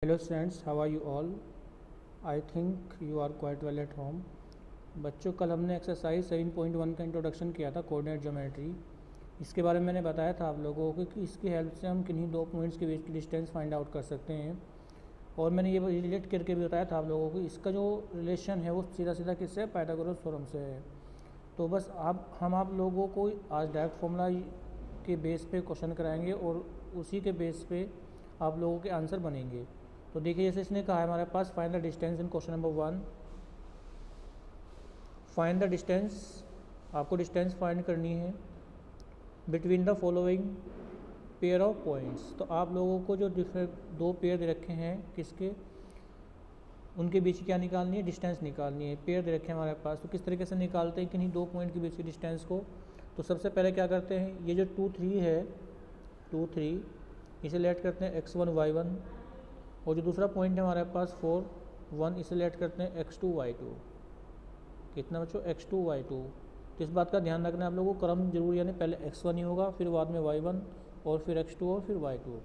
Hello students, how are you all? I think you are quite well at home. बच्चों, कल हमने exercise 7.1 का introduction किया था कोऑर्डिनेट ज्योमेट्री। इसके बारे में मैंने बताया था आप लोगों को कि इसकी हेल्प से हम किन्हीं दो पॉइंट्स के बीच की डिस्टेंस फाइंड आउट कर सकते हैं। और मैंने ये रिलेट करके भी बताया था आप लोगों को इसका जो रिलेशन है वो सीधा सीधा किससे, पाइथागोरस थ्योरम से है। तो बस आप लोगों को आज डायरेक्ट फॉर्मूला के बेस पे क्वेश्चन कराएंगे और उसी के बेस पे आप लोगों के आंसर बनेंगे। तो देखिए, जैसे इसने कहा है हमारे पास find the distance in question number 1। Find the distance, आपको डिस्टेंस फाइंड करनी है between the following pair of points. तो आप लोगों को जो दो पेयर दे रखे हैं किसके, उनके बीच क्या निकालनी है, डिस्टेंस निकालनी है। पेयर दे रखे हैं हमारे पास, तो किस तरीके से निकालते हैं किन्हीं दो पॉइंट के बीच की डिस्टेंस को। तो सबसे पहले क्या करते हैं, ये जो 2 3 है, 2 3 इसे लेट करते हैं x1 y1, और जो दूसरा पॉइंट है हमारे पास 4 1, इसे लेट करते हैं x2 y2। कितना बच्चों, x2 y2। तो इस बात का ध्यान रखना है आप लोगों को, क्रम जरूर, यानी पहले x1 ही होगा, फिर बाद में y1, और फिर x2 और फिर y2।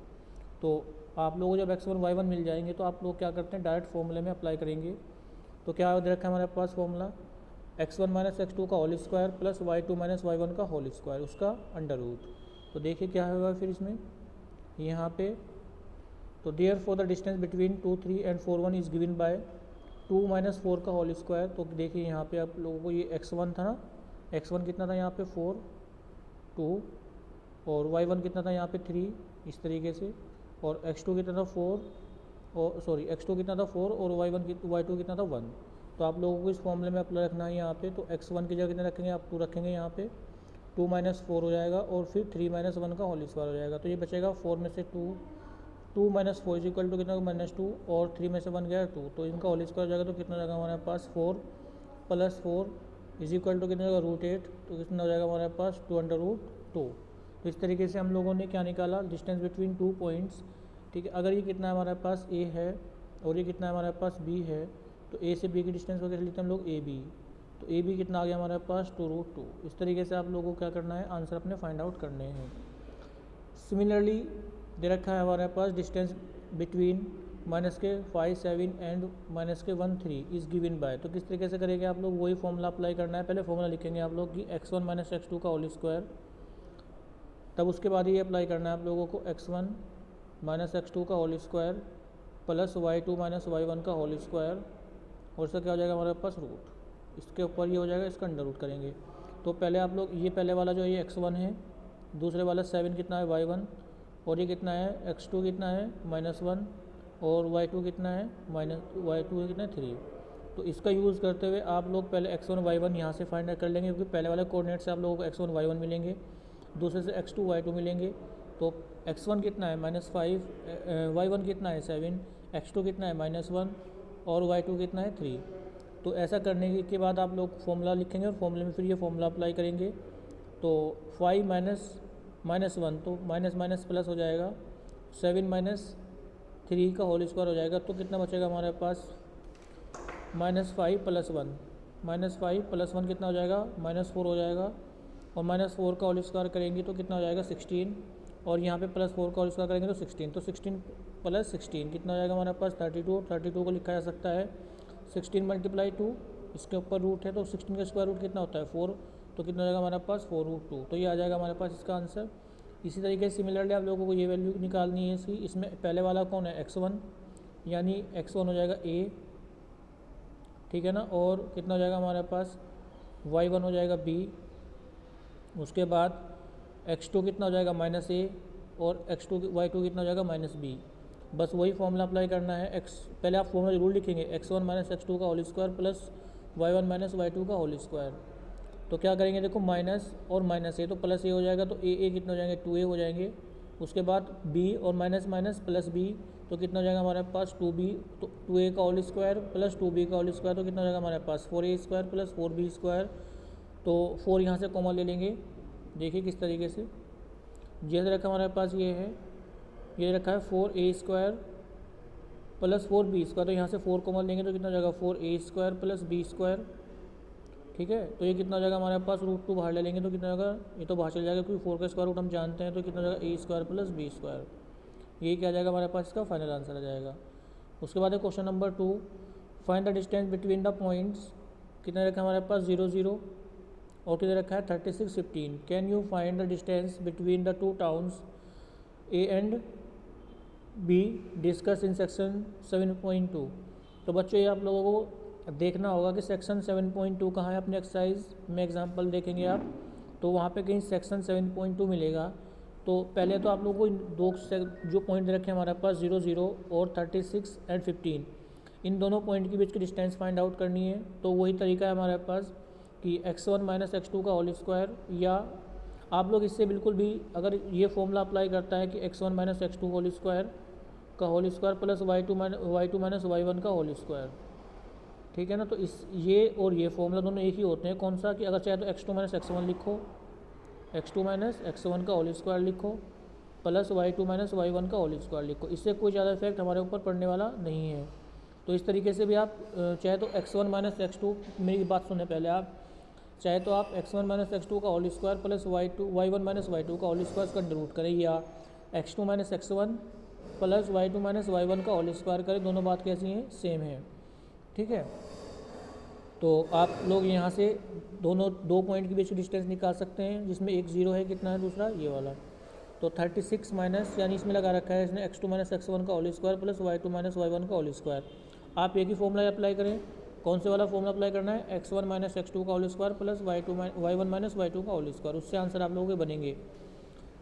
तो आप लोगों को जब x1 y1 मिल जाएंगे तो आप लोग क्या करते हैं, डायरेक्ट फॉर्मूले में अप्लाई करेंगे। तो क्या दे रखा है हमारे पास फॉर्मूला, x1 माइनस x2 का whole square plus y2 minus y1 का होल स्क्वायर, उसका अंडर रूट। तो देखिए क्या होगा फिर इसमें यहाँ पे। तो therefore the distance between 2 3 and 4 1 is given by 2 minus 4 का होल स्क्वायर। तो देखिए यहाँ पे आप लोगों को ये x1 था ना, x1 कितना था यहाँ पे 4 2, और y1 कितना था यहाँ पे 3, इस तरीके से, और x2 कितना था 4, और सॉरी x2 कितना था 4, और y2 कितना था 1। तो आप लोगों को इस फॉर्मूले में अप्लाई रखना है यहाँ पे। तो x1 की जगह कितने रखेंगे, आप 2 रखेंगे यहाँ पे, 2 माइनस 4 हो जाएगा, और फिर 3 माइनस 1 का होल स्क्वायर हो जाएगा। तो ये बचेगा 4 में से 2 माइनस 4 इज इक्वल टू कितना, -2, और 3 में से 1 गया 2, तो इनका होल स्क्वायर हो जाएगा। तो कितना हो जाएगा हमारे पास 4 प्लस 4 इज इक्वल टू कितना होगा √8। तो कितना हो जाएगा हमारे पास 2/√2। तो इस तरीके से हम लोगों ने क्या निकाला, डिस्टेंस बिटवीन 2 पॉइंट्स। ठीक है, अगर ये कितना हमारे पास a है और ये कितना हमारे पास b है, तो a से b की डिस्टेंस को कैसे लिखते हैं हम लोग, ab। तो ab कितना आ गया हमारे पास 2√2। इस तरीके से आप लोगों को क्या करना है, आंसर अपने फाइंड आउट करने हैं। सिमिलरली दे रखा है हमारे पास distance between -5 7 and -1 3 is given by. तो किस तरीके से करेंगे आप लोग, वही फॉर्मूला अप्लाई करना है। पहले फॉर्मूला लिखेंगे आप लोग कि x1 माइनस x2 का होल स्क्वायर, तब उसके बाद ये अप्लाई करना है आप लोगों को x1 माइनस x2 का whole square plus y2 minus y1 का होल स्क्वायर, और इसका क्या हो जाएगा हमारे पास रूट, इसके ऊपर ये हो जाएगा, इसका अंडर रूट करेंगे। तो पहले आप लोग ये पहले वाला जो ये x1 है, दूसरे वाला 7 कितना है y1, और ये कितना है x2 कितना है -1, और y2 कितना है y2 कितना है 3। तो इसका यूज़ करते हुए आप लोग पहले x1 y1 यहाँ से फाइंड कर लेंगे, क्योंकि पहले वाले कोऑर्डिनेट से आप लोगों को x1 y1 मिलेंगे, दूसरे से x2 y2 मिलेंगे। तो x1 कितना है -5, y1 कितना है 7, x2 कितना है -1, और y2 कितना है 3। तो ऐसा करने के बाद आप लोग फॉर्मूला लिखेंगे, और फॉर्मूले में फिर ये फॉर्मूला अप्लाई करेंगे। तो 5 माइनस 1, तो माइनस माइनस प्लस हो जाएगा, 7 माइनस 3 का होल स्क्वायर हो जाएगा। तो कितना बचेगा हमारे पास, -5 प्लस 1, -5 प्लस 1 कितना हो जाएगा, -4 हो जाएगा, और -4 का होल स्क्वायर करेंगे तो कितना हो जाएगा 16, और यहाँ पे +4 का होल स्क्वायर करेंगे तो 16। तो 16 प्लस 16 कितना हो जाएगा हमारे पास 32। 32 को लिखा जा सकता है 16 मल्टीप्लाई 2, इसके ऊपर रूट है, तो 16 का स्क्वायर रूट कितना होता है 4। तो कितना हो जाएगा हमारे पास 4√2। तो ये आ जाएगा हमारे पास इसका आंसर। इसी तरीके से सिमिलरली आप लोगों को ये वैल्यू निकालनी है इसकी। इसमें पहले वाला कौन है, x1, यानी x1 हो जाएगा a, ठीक है ना, और कितना हो जाएगा हमारे पास y1 हो जाएगा b, उसके बाद x2 कितना हो जाएगा -a, और y2 कितना हो जाएगा -b। बस वही फॉर्मूला अप्लाई करना है। पहले आप फॉर्मूला जरूर लिखेंगे, x1 माइनस x2 का whole square plus y1 minus y2 का होल स्क्वायर। तो क्या करेंगे, देखो माइनस और माइनस ए, तो प्लस ए हो जाएगा, तो ए कितना हो जाएंगे 2a हो जाएंगे। उसके बाद b और माइनस माइनस प्लस b, तो कितना हो जाएगा हमारे पास 2b, तो 2a का होल स्क्वायर प्लस 2b का होल स्क्वायर, तो कितना हो जाएगा हमारे पास 4a square plus 4b square. तो 4 यहाँ से कॉमन ले लेंगे, देखिए किस तरीके से, जैसे रखा हमारे पास ये रखा है 4a square plus 4b square. तो यहाँ से 4 कॉमन लेंगे तो कितना हो जाएगा 4a square plus b square, ठीक है। तो ये कितना हो जाएगा हमारे पास √2 बाहर ले लेंगे तो कितना होगा, ये तो बाहर चल जाएगा क्योंकि 4 का स्क्वायर रूट हम जानते हैं। तो कितना हो जाएगा a square plus b square, ये क्या आ जाएगा हमारे पास, इसका फाइनल आंसर आ जाएगा। उसके बाद है question number 2, find the distance between the points, कितने रखा है हमारे पास 0 0 और कितने रखा है 36 15। Can you find the distance between the two towns A and be discuss in section 7.2। तो बच्चों ये आप लोगों को देखना होगा कि सेक्शन 7.2 कहाँ है अपने एक्सरसाइज में, एग्जांपल देखेंगे आप तो वहाँ पे कहीं सेक्शन 7.2 मिलेगा। तो पहले तो आप लोगों को इन दो जो पॉइंट रखे हैं हमारे पास 0 0 और 36 एंड 15, इन दोनों पॉइंट के बीच की डिस्टेंस फाइंड आउट करनी है। तो वही तरीका है हमारे पास कि x1 माइनस x2 का होल स्क्वायर, या आप लोग इससे बिल्कुल भी अगर ये फॉर्मूला अप्लाई करता है कि x1 minus x2 whole square का whole square plus y2 minus y1 का होल स्क्वायर, ठीक है ना। तो इस ये और ये फॉर्मूला दोनों एक ही होते हैं। कौन सा कि अगर चाहे तो x2 माइनस x1 लिखो, x2 माइनस x1 का होल स्क्वायर लिखो प्लस y2 माइनस y1 का होल स्क्वायर लिखो। इससे कोई ज़्यादा इफेक्ट हमारे ऊपर पड़ने वाला नहीं है। तो इस तरीके से भी आप चाहे तो x1 माइनस x2, मेरी बात सुने पहले आप, चाहे तो आप x1 माइनस x2 का whole square plus y1 minus y2 का होल स्क्वायर का रूट करें, या x2 minus x1 plus y2 minus y1 का होल स्क्वायर करें। दोनों बात कैसी हैं, सेम है, ठीक है। तो आप लोग यहाँ से दोनों दो पॉइंट के बीच डिस्टेंस निकाल सकते हैं, जिसमें एक 0 है, कितना है दूसरा ये वाला। तो 36 माइनस, यानी इसमें लगा रखा है इसने x2 माइनस x1 का whole square plus y2 minus y1 का होल स्क्वायर। आप एक ही फॉर्मूला अप्लाई करें। कौन से वाला फॉर्मूला अप्लाई करना है, x1 माइनस x2 का whole square plus y1 minus y2 का होल स्क्वायर। उससे आंसर आप लोगों के बनेंगे,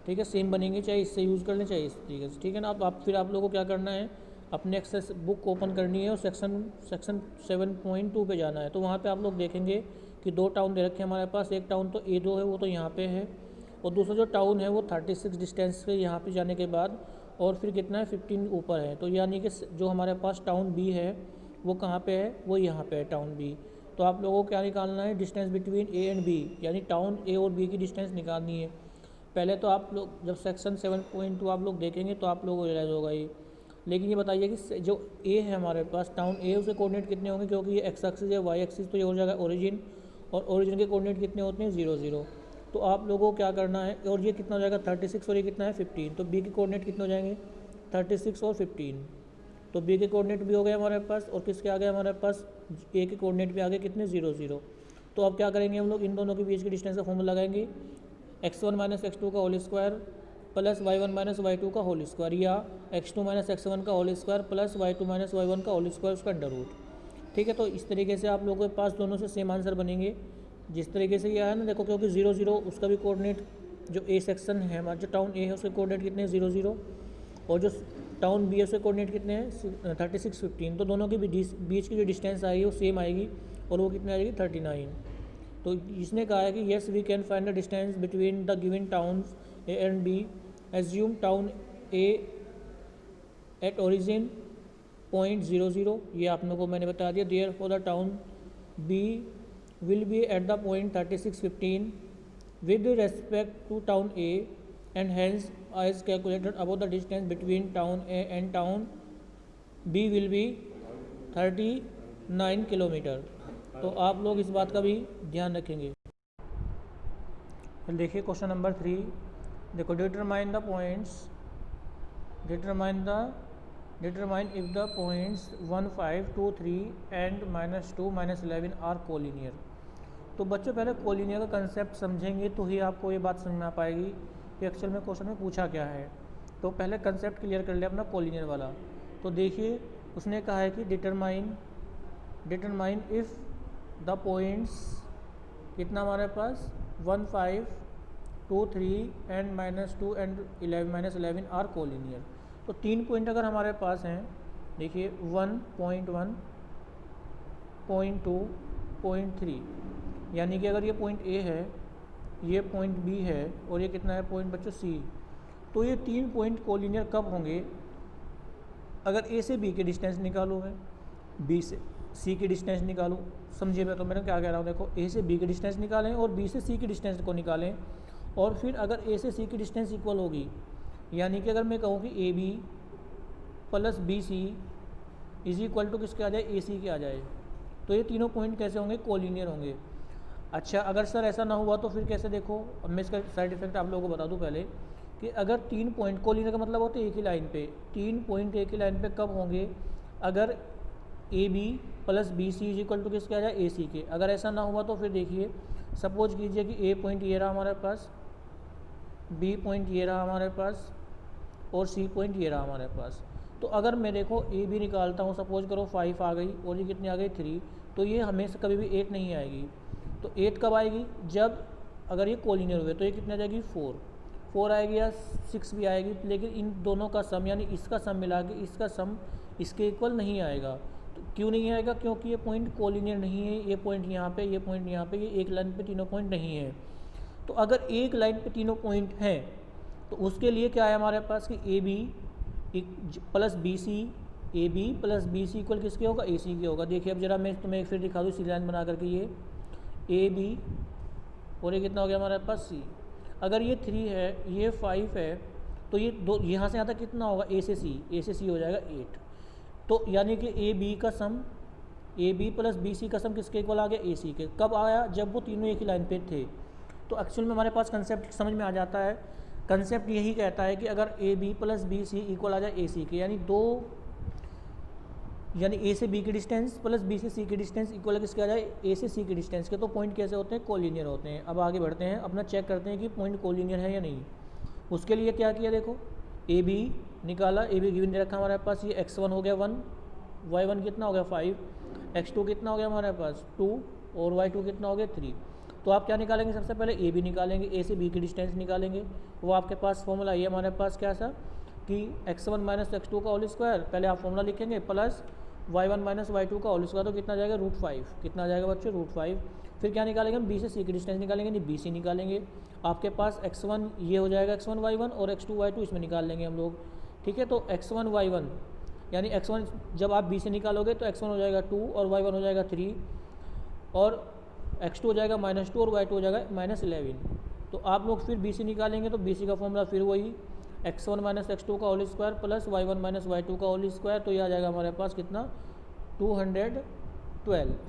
ठीक है, सेम बनेंगे, चाहे इससे यूज़ कर लें चाहे इस तरीके से, ठीक है ना। अब फिर आप लोगों को क्या करना है, अपने एक्सेस बुक ओपन करनी है और सेक्शन 7.2 पे जाना है। तो वहाँ पे आप लोग देखेंगे कि दो टाउन दे रखे हैं हमारे पास। एक टाउन तो A2 है, वो तो यहाँ पे है, और दूसरा जो टाउन है वो 36 डिस्टेंस से यहाँ पे जाने के बाद और फिर कितना है 15 ऊपर है। तो यानी कि जो हमारे पास टाउन B है वो कहाँ पे है, वो यहाँ पे है टाउन B। तो आप लोगों को क्या निकालना है, distance between A and B, यानी टाउन A और B की डिस्टेंस निकालनी है। पहले तो आप लोग जब सेक्शन 7.2 आप लोग देखेंगे तो आप लोगों को रियलाइज होगा ये। लेकिन ये बताइए कि जो A है हमारे पास टाउन A, उसके कोऑर्डिनेट कितने होंगे, क्योंकि ये x एक्सिस है y एक्सिस, तो ये हो जाएगा ओरिजिन, और ओरिजिन के कोऑर्डिनेट कितने होते हैं 0 0। तो आप लोगों को क्या करना है, और ये कितना हो जाएगा 36 और ये कितना है 15, तो B के कोऑर्डिनेट कितने हो जाएंगे 36 और 15। तो B के कोऑर्डिनेट भी हो गए हमारे पास, और किसके आ गए हमारे पास A के कोऑर्डिनेट भी आ गए कितने 0 0। तो अब क्या करेंगे हम लोग, इन दोनों के बीच की डिस्टेंस का फॉर्मूला लगाएंगे, x1 माइनस x2 का whole square plus y1 minus y2 का होल स्क्वायर, या x2 माइनस x1 का whole square plus y2 minus y1 का होल स्क्वायर, उसका अंडर रूट, ठीक है। तो इस तरीके से आप लोगों के पास दोनों से सेम आंसर बनेंगे, जिस तरीके से ये आया ना। देखो क्योंकि 0 0 उसका भी कोऑर्डिनेट, जो A सेक्शन है हमारा, जो टाउन A है उसके कोऑर्डिनेट कितने हैं 0 0, और जो टाउन B है उसके कोऑर्डिनेट कितने हैं 36 15। तो दोनों के बीच की जो डिस्टेंस आएगी वो सेम आएगी, और वो कितनी आएगी 39। तो इसने कहा है कि yes we can find the distance between the given towns A and B, assume town A at origin point 0 0, ये आप लोगों को मैंने बता दिया। Therefore the town B will be at the point 36 15 with respect to town A, and hence as calculated above the distance between town A and town B will be 39 kilometre. तो आप लोग इस बात का भी ध्यान रखेंगे। देखिए क्वेश्चन नंबर 3, देखो determine the points, determine if the points 1 5 2 3 and -2 -11 are collinear. तो बच्चों पहले कोलिनियर का कंसेप्ट समझेंगे तो ही आपको ये बात समझ में आ पाएगी कि एक्चुअल में क्वेश्चन में पूछा क्या है। तो पहले कंसेप्ट क्लियर कर लिया अपना कोलिनियर वाला। तो देखिए उसने कहा है कि डिटरमाइन इफ़ द पॉइंट्स कितना हमारे पास 1 5 2 3 एंड -2 एंड -11 आर कोलिनियर। तो 3 पॉइंट अगर हमारे पास हैं, देखिए 1.1 0.2 0.3, यानी कि अगर ये पॉइंट A है, ये पॉइंट B है, और ये कितना है पॉइंट बच्चों C। तो ये 3 पॉइंट कोलिनियर कब होंगे, अगर A से B की डिस्टेंस निकालो है, B से C की डिस्टेंस निकालो। समझिए मैं तो मैंने क्या कह रहा हूँ, देखो A से B की डिस्टेंस निकालें और B से C की डिस्टेंस को निकालें, और फिर अगर A से C की डिस्टेंस इक्वल होगी, यानी कि अगर मैं कहूँ कि AB plus BC is equal to किसके आ जाए, AC के आ जाए, तो ये तीनों पॉइंट कैसे होंगे, कोलिनियर होंगे। अच्छा अगर सर ऐसा ना हुआ तो फिर कैसे, देखो अब मैं इसका साइड इफेक्ट आप लोगों को बता दूं पहले, कि अगर 3 पॉइंट कोलिनियर का मतलब होता है एक ही लाइन पे, 3 पॉइंट एक ही लाइन पे कब होंगे, अगर A B plus B C is equal to किसके आ जाए, ए सी के। अगर ऐसा ना हुआ तो फिर देखिए, सपोज कीजिए कि ए पॉइंट ये रहा हमारे पास, बी पॉइंट ये रहा हमारे पास, और सी पॉइंट ये रहा हमारे पास। तो अगर मैं देखो ए बी निकालता हूँ, सपोज करो 5 आ गई और ये कितनी आ गई 3, तो ये हमेशा कभी भी 8 नहीं आएगी। तो 8 कब आएगी, जब अगर ये कोलिनियर हुए, तो ये कितनी आ जाएगी 4 आएगी या 6 भी आएगी, लेकिन इन दोनों का सम यानी इसका सम मिला के इसका सम इसके इक्वल नहीं आएगा। तो क्यों नहीं आएगा, क्योंकि ये पॉइंट कोलिनियर नहीं है, ये पॉइंट यहाँ पे, ये पॉइंट यहाँ पे, ये एक लाइन पे तीनों पॉइंट नहीं है। तो अगर एक लाइन पे तीनों पॉइंट हैं तो उसके लिए क्या है हमारे पास कि A B plus B C, A B plus B C equal किसके होगा, ए सी के होगा। देखिए अब जरा मैं तुम्हें फिर दिखा दूँ सी लाइन बना करके, ये ए बी और ये कितना हो गया हमारे पास सी। अगर ये 3 है, ये 5 है, तो ये दो यहाँ से यहाँ तक कितना होगा, ए से सी हो जाएगा 8। तो यानी कि ए बी का sum, A B plus B C का सम किसके इक्वल आ गया, ए सी के। कब आया, जब वो तीनों एक ही लाइन पे थे। तो एक्चुअल में हमारे पास कंसेप्ट समझ में आ जाता है। कंसेप्ट यही कहता है कि अगर A B plus B C equal आ जाए ए सी के, यानी ए से बी की डिस्टेंस प्लस बी से सी की डिस्टेंस इक्वल किसके आ जाए, ए से सी की डिस्टेंस के, तो पॉइंट कैसे होते हैं, कोलिनियर होते हैं। अब आगे बढ़ते हैं, अपना चेक करते हैं कि पॉइंट कोलिनियर है या नहीं। उसके लिए क्या किया, देखो ए बी निकाला, ए बी गिवन दे रखा हमारे पास, ये x1 हो गया 1, y1 कितना हो गया 5, x2 कितना हो गया हमारे पास 2 और y2 कितना हो गया 3। तो आप क्या निकालेंगे, सबसे पहले ए बी निकालेंगे, ए से बी की डिस्टेंस निकालेंगे। वो आपके पास फॉर्मूला ये हमारे पास क्या सा कि x1 माइनस x2 का होल स्क्वायर, पहले आप फॉर्मूला लिखेंगे, प्लस y1 माइनस y2 का होल स्क्वायर, तो कितना जाएगा √5, कितना आ जाएगा बच्चों √5। फिर क्या निकालेंगे हम, बी से सी की डिस्टेंस निकालेंगे, नहीं बी सी निकालेंगे। आपके पास x1 ये हो जाएगा x1 y1 और x2 y2 इसमें निकाल लेंगे हम लोग, ठीक है। तो x1 y1 यानी x1 जब आप b से निकालोगे तो x1 हो जाएगा 2 और y1 हो जाएगा 3 और x2 हो जाएगा -2 और y2 हो जाएगा -11। तो आप लोग फिर b से निकालेंगे तो b सी का फॉर्मूला फिर वही x1 माइनस x2 का whole square plus y1 minus y2 का होल स्क्वायर, तो ये आ जाएगा हमारे पास कितना 212।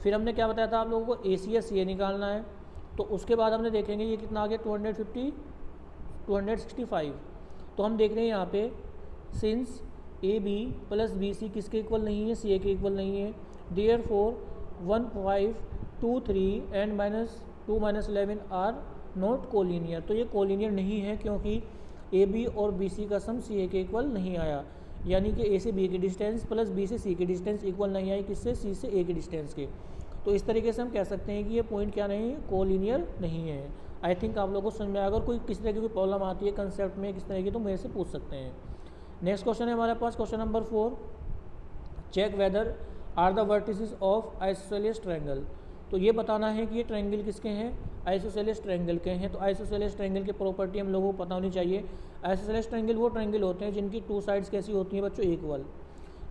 फिर हमने क्या बताया था आप लोगों को, ए सी या सी ए निकालना है। तो उसके बाद हमने देखेंगे ये कितना आ गया 265। तो हम देख रहे हैं यहाँ पे since A B plus B C किसके इक्वल नहीं है, सी ए के इक्वल नहीं है, therefore 1 5 2 3 and -2 -11 are not collinear. तो ये कोलिनियर नहीं है क्योंकि ए बी और बी सी का सम सी ए के इक्वल नहीं आया, यानी कि ए से बी की डिस्टेंस प्लस बी से सी की डिस्टेंस इक्वल नहीं आई, किससे, सी से ए की डिस्टेंस के। तो इस तरीके से हम कह सकते हैं कि ये पॉइंट क्या नहीं है, कोलिनियर नहीं है। आई थिंक आप लोगों को समझ में आएगा। अगर कोई किसी तरह की कोई प्रॉब्लम आती है कंसेप्ट में किस तरह की, तो मेरे से पूछ सकते हैं। नेक्स्ट क्वेश्चन है हमारे पास question number 4, check whether are the vertices of isosceles triangle. तो ये बताना है कि ये ट्रायंगल किसके हैं, आइसोसेलेस ट्रायंगल के हैं। तो आइसोसेलेस ट्रायंगल की प्रॉपर्टी हम लोगों को पता होनी चाहिए। आइसोसेलेस ट्रायंगल वो ट्रायंगल होते हैं जिनकी 2 साइड्स कैसी होती हैं बच्चों, इक्वल।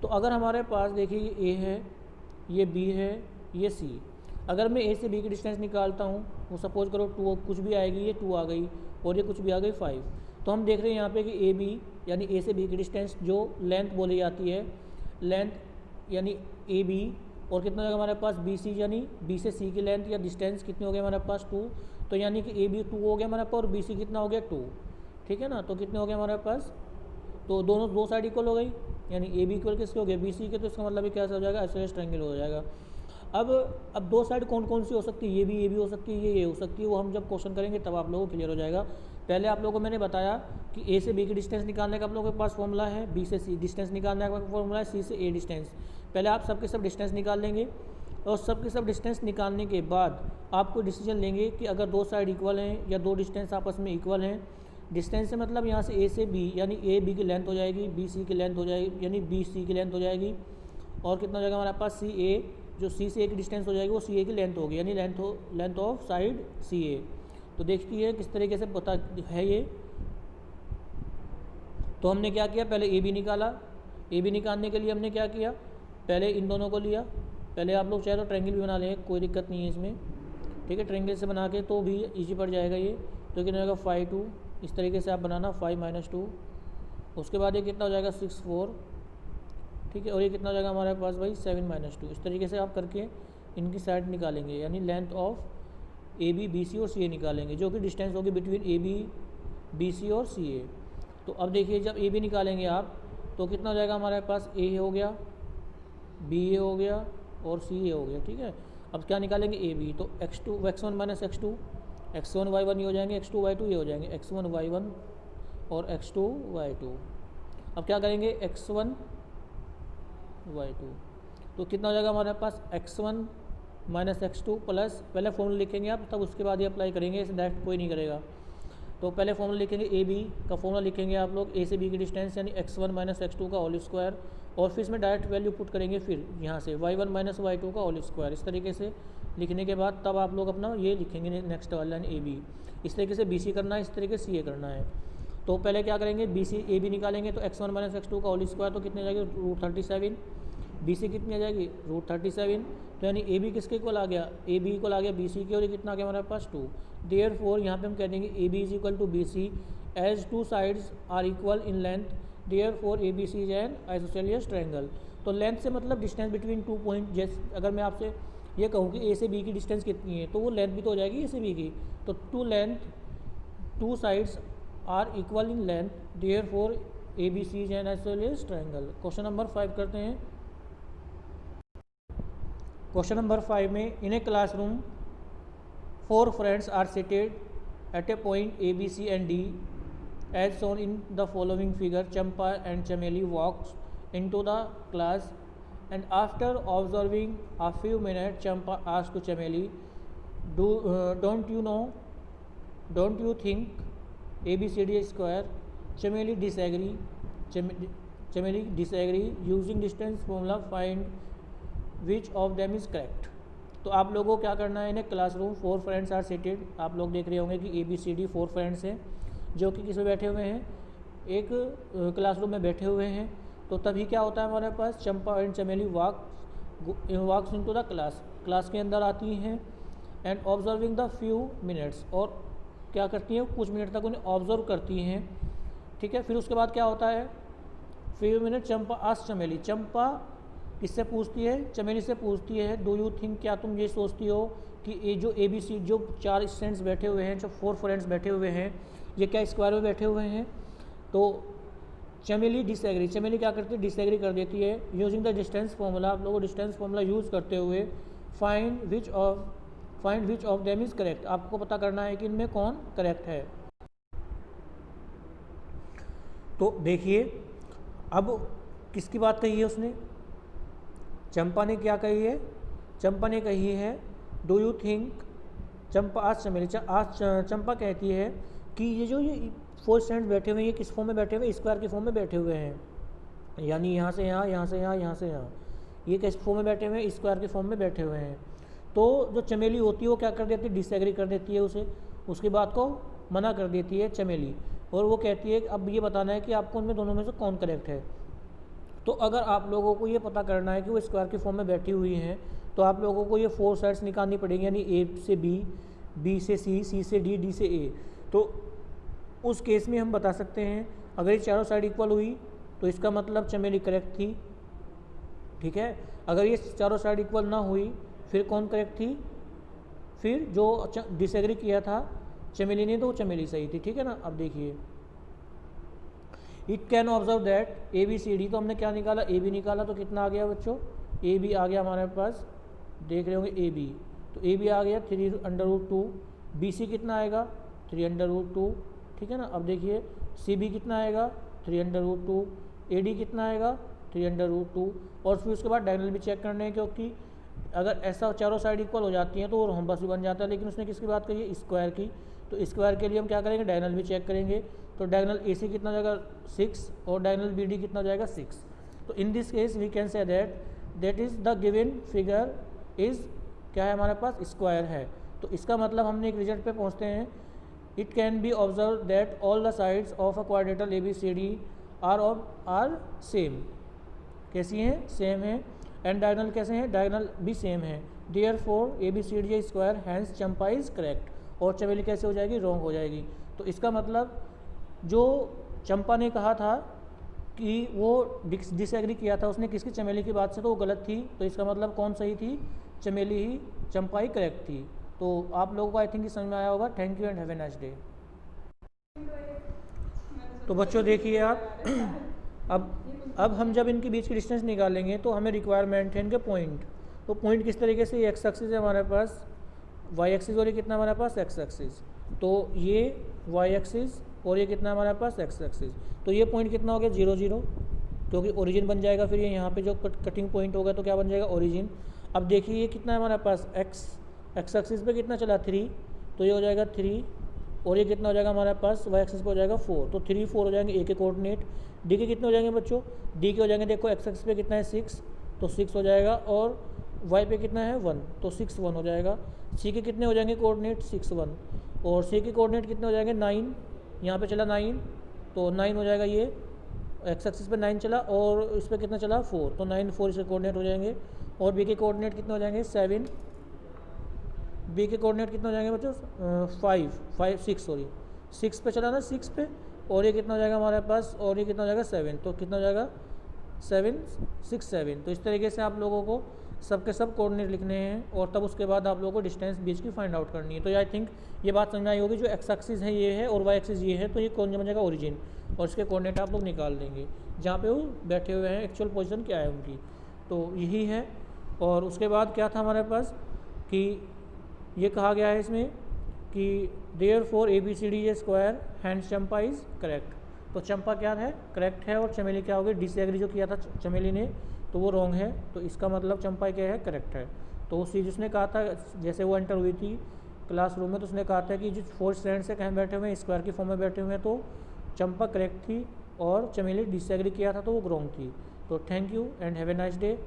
तो अगर हमारे पास देखिए ये ए है, ये बी है, ये सी। अगर मैं ए से बी की डिस्टेंस निकालता हूँ, वो सपोज करो 2 कुछ भी आएगी, ये 2 आ गई और ये कुछ भी आ गई 5। तो हम देख रहे हैं यहाँ पे कि ए बी यानी ए से बी की डिस्टेंस जो लेंथ बोली जाती है, लेंथ यानी ए बी, और कितना हो गया हमारे पास बी सी, यानी बी से सी की लेंथ या डिस्टेंस कितनी हो गई हमारे पास 2। तो यानी कि ए बी 2 हो गया हमारे पास और बी सी कितना हो गया 2, ठीक है ना। तो कितने हो गए हमारे पास, तो दोनों 2 साइड इक्वल हो गई, यानी ए बी इक्वल किसके हो गया, बी सी के। तो इसका मतलब क्या हो जाएगा, आइसोसेलेस ट्रायंगल हो जाएगा। अब 2 साइड कौन कौन सी हो सकती है, ये भी हो सकती है, ये हो सकती है। वो हम जब क्वेश्चन करेंगे तब आप लोगों को क्लियर हो जाएगा। पहले आप लोगों को मैंने बताया कि ए से बी की डिस्टेंस निकालने का आप लोगों के पास फॉर्मूला है, बी से सी डिस्टेंस निकालने का फॉर्मूला है, सी से ए डिस्टेंस। पहले आप सबके सब डिस्टेंस निकाल लेंगे और सबके सब डिस्टेंस निकालने के बाद आपको डिसीजन लेंगे कि अगर 2 साइड इक्वल हैं या 2 डिस्टेंस आपस में इक्वल हैं। डिस्टेंस से मतलब यहाँ से ए से बी, यानी ए बी की लेंथ हो जाएगी, बी सी की लेंथ हो जाएगी, यानी बी सी की लेंथ हो जाएगी, और कितना हो जाएगा हमारे पास सी ए, जो सी से ए की डिस्टेंस हो जाएगी वो सी ए की लेंथ होगी, यानी लेंथ ऑफ साइड सी ए। तो देखिए किस तरीके से पता है ये। तो हमने क्या किया, पहले ए बी निकाला। ए बी निकालने के लिए हमने क्या किया, पहले इन दोनों को लिया। पहले आप लोग चाहे तो ट्रायंगल भी बना लें, कोई दिक्कत नहीं है इसमें, ठीक है। ट्रायंगल से बना के तो भी इजी पड़ जाएगा ये। तो कितना होगा 5 2, इस तरीके से आप बनाना 5 - 2। उसके बाद ये कितना हो जाएगा 6 4, ठीक है। और ये कितना हो जाएगा हमारे पास भाई 7 - 2। इस तरीके से आप करके इनकी साइड निकालेंगे, यानी length of A B, B C और सी ए निकालेंगे, जो कि डिस्टेंस होगी between A B, B C और सी ए। तो अब देखिए जब ए बी निकालेंगे आप तो कितना हो जाएगा हमारे पास, ए हो गया, बी ए हो गया और सी ए हो गया, ठीक है। अब क्या निकालेंगे, ए बी, तो x2 x1 minus x2, x1 y1 ये हो जाएंगे, x2 y2 ये हो जाएंगे, x1 y1 और x2 y2। अब क्या करेंगे, x1 y2, तो कितना हो जाएगा हमारे पास x1 माइनस x2 प्लस, पहले फॉर्मूला लिखेंगे आप, तब उसके बाद ये अप्लाई करेंगे, इसे डायरेक्ट कोई नहीं करेगा। तो पहले फॉर्मूला लिखेंगे, ए बी का फॉर्मूला लिखेंगे आप लोग, ए से बी की डिस्टेंस यानी x1 माइनस x2 का होल स्क्वायर, और फिर इसमें डायरेक्ट वैल्यू पुट करेंगे, फिर यहाँ से y1 माइनस y2 का होल स्क्वायर। इस तरीके से लिखने के बाद तब आप लोग अपना ये लिखेंगे नेक्स्ट वाला यानी ए बी। इस तरीके से बी सी करना है, इस तरीके से सी ए करना है। तो पहले क्या करेंगे, बी सी ए बी निकालेंगे, तो x1 माइनस x2 का होल स्क्वायर तो कितने आ जाएगी, √37, बी सी कितनी आ जाएगी, √37, तो यानी ए बी किसके इक्वल आ गया, ए बी इक्वल आ गया बी सी के, और ये कितना आ गया हमारे पास 2। देयरफॉर यहाँ पे हम कह देंगे A B is equal to B C as two sides are equal in length, therefore A B C is an isosceles triangle. तो लेंथ से मतलब डिस्टेंस बिटवीन 2 पॉइंट, जैसे अगर मैं आपसे ये कहूँ कि ए से बी की डिस्टेंस कितनी है, तो वो लेंथ भी तो हो जाएगी ए से बी की। तो two sides are equal in length, therefore A B C is an isosceles triangle. Question number 5 करते हैं। क्वेश्चन नंबर 5 में, in a classroom 4 friends are seated at a point A, B, C and D as shown in the following figure. Champa and Chameli walks into the class, and after observing a few minutes, Champa asked to Chameli, don't you think ABCD is square? Chameli disagree. Chameli disagree. Using distance formula, find which of them is correct. तो आप लोगों को क्या करना है, इन्हें classroom 4 friends are seated, आप लोग देख रहे होंगे कि ABCD 4 फ्रेंड्स हैं जो कि किस में बैठे हुए हैं, एक क्लासरूम में बैठे हुए हैं। तो तभी क्या होता है हमारे पास, चंपा एंड चमेली वॉक्स इनटू द क्लास के अंदर आती हैं, and observing the few minutes, और क्या करती हैं, कुछ मिनट तक उन्हें ऑब्जर्व करती हैं, ठीक है। फिर उसके बाद क्या होता है, फ्यू मिनट चंपा आस्क चमेली, चंपा किससे पूछती है, चमेली से पूछती है, डू यू थिंक, क्या तुम ये सोचती हो कि ये जो ए बी सी जो 4 स्टूडेंट्स बैठे हुए हैं, जो 4 फ्रेंड्स बैठे हुए हैं, ये क्या स्क्वायर में बैठे हुए हैं। तो चमेली डिसएग्री, चमेली क्या करती है, डिसएग्री कर देती है। यूजिंग द डिस्टेंस फार्मूला, आप लोगों को डिस्टेंस फार्मूला यूज़ करते हुए find which of them is correct, आपको पता करना है कि इनमें कौन करेक्ट है। तो देखिए अब किसकी बात कही है उसने, चंपा ने क्या कही है, चंपा ने कही है डू यू थिंक, चंपा आज चमेली, आज चंपा कहती है कि ये 4 स्टूडेंट्स बैठे हुए हैं, ये किस फॉर्म में बैठे हुए हैं, स्क्वायर के फॉर्म में बैठे हुए हैं, यानी यहाँ से यहाँ, यहाँ से यहाँ, यहाँ से यहाँ, ये किस फॉर्म में बैठे हुए हैं, स्क्वायर के फॉर्म में बैठे हुए हैं। तो जो चमेली होती है वो क्या कर देती है, डिसएग्री कर देती है उसे, उसकी बात को मना कर देती है चमेली, और वो कहती है अब ये बताना है कि आपको उनमें दोनों में से कौन करेक्ट है। तो अगर आप लोगों को ये पता करना है कि वो स्क्वायर के फॉर्म में बैठी हुई हैं, तो आप लोगों को ये 4 साइड्स निकालनी पड़ेगी, यानी ए से बी, बी से सी, सी से डी, डी से ए। तो उस केस में हम बता सकते हैं अगर ये चारों साइड इक्वल हुई तो इसका मतलब चमेली करेक्ट थी, ठीक है। अगर ये चारों साइड इक्वल ना हुई फिर कौन करेक्ट थी, फिर जो डिसएग्री किया था चमेली ने, तो वो चमेली सही थी, ठीक है ना। अब देखिए it can observe that A B C D, तो हमने क्या निकाला, ए बी निकाला, तो कितना आ गया बच्चों, ए बी आ गया हमारे पास, देख रहे होंगे ए बी, तो ए बी आ गया 3√2, बी सी कितना आएगा 3√2, ठीक है ना। अब देखिए सी बी कितना आएगा 3√2, ए डी कितना आएगा 3√2, और फिर उसके बाद डायगोनल भी चेक करने हैं, क्योंकि अगर ऐसा चारों साइड इक्वल हो जाती हैं तो वो रोम्बस भी बन जाता है, लेकिन उसने किसकी बात करी है, स्क्वायर की। तो स्क्वायर के लिए हम क्या करेंगे, डायगोनल भी चेक करेंगे। तो डायगोनल ए सी कितना जाएगा 6 और डायगोनल बी डी कितना जाएगा 6। तो in this case we can say that is the given figure is क्या है हमारे पास, स्क्वायर है। तो इसका मतलब हमने एक रिजल्ट पे पहुंचते हैं, it can be observe that all the sides of a quadrilateral A B C D are same, कैसी हैं, सेम है, एंड डायगोनल कैसे हैं, डायगोनल भी सेम है। Therefore A B C D square hence Champa is correct, और चमेली कैसे हो जाएगी, रॉन्ग हो जाएगी। तो इसका मतलब जो चंपा ने कहा था कि वो डिसएग्री किया था उसने किसकी, चमेली की बात से, तो वो गलत थी। तो इसका मतलब कौन सही थी, चमेली ही, चंपा ही करेक्ट थी। तो आप लोगों को आई थिंक समझ में आया होगा। Thank you and have a nice day. तो बच्चों देखिए आप अब हम जब इनके बीच की डिस्टेंस निकालेंगे तो हमें रिक्वायरमेंट है इनके पॉइंट। तो पॉइंट किस तरीके से, ये एक्स एक्सिस है हमारे पास, वाई एक्सिस और ये कितना हमारे पास एक्स एक्सिस। तो ये वाई एक्सिस और ये कितना हमारे पास एक्स एक्सिस। तो ये पॉइंट कितना हो गया 0 0, क्योंकि ओरिजिन बन जाएगा। फिर ये यहाँ पे जो कटिंग पॉइंट होगा तो क्या बन जाएगा ओरिजिन। अब देखिए ये कितना है हमारे पास एक्स एक्सिस पे कितना चला 3, तो ये हो जाएगा 3 और ये कितना हो जाएगा हमारे पास वाई एक्सिस पे हो जाएगा 4। तो 3 4 हो जाएंगे ए के कोऑर्डिनेट। डी के कितने हो जाएंगे बच्चों, डी के हो जाएंगे देखो एक्स एक्सिस पे कितना है 6, तो 6 हो जाएगा। और वाई पे कितना है 1, तो 6 1 हो जाएगा। सी के कितने हो जाएंगे कोऑर्डिनेट 6 1, और सी के कोऑर्डिनेट कितने हो जाएंगे 9, यहाँ पे चला 9, तो 9 हो जाएगा। ये एक्स एक्सिस पे 9 चला और इस पर कितना चला 4, तो 9 4 इसके कोऑर्डिनेट हो जाएंगे। और बी के कोऑर्डिनेट कितने हो जाएंगे 7, बी के कोऑर्डिनेट कितने हो जाएंगे बच्चों 6 सॉरी 6 पे चला ना 6 पे, और ये कितना हो जाएगा हमारे पास, और ये कितना हो जाएगा 7, तो कितना हो जाएगा 7 6 7। तो इस तरीके से आप लोगों को सब के सब कोऑर्डिनेट लिखने हैं और तब उसके बाद आप लोगों को डिस्टेंस बीच की फाइंड आउट करनी है। तो आई थिंक ये बात समझ में आई होगी, जो एक्स एक्सिस है ये है और वाई एक्सिस ये है, तो ये कौन बन जाएगा ओरिजिन, और इसके कोऑर्डिनेट आप लोग निकाल देंगे जहाँ पे वो बैठे हुए हैं, एक्चुअल पोजीशन क्या है उनकी। तो यही है। और उसके बाद क्या था हमारे पास कि ये कहा गया है इसमें कि therefore ABCD is square, hence Champa is correct. तो चंपा क्या है करेक्ट है, और चमेली क्या हो गई, डिसएग्री जो किया था चमेली ने तो वो रॉन्ग है। तो इसका मतलब चंपा क्या है करेक्ट है। तो उसी जिसने कहा था, जैसे वो एंटर हुई थी क्लासरूम में, तो उसने कहा था कि जो 4 स्टूडेंट्स से कहीं बैठे हुए हैं स्क्वायर की फॉर्म में बैठे हुए हैं, तो चंपा करेक्ट थी और चमेली डिसएग्री किया था तो वो रॉन्ग थी। तो thank you and have a nice day.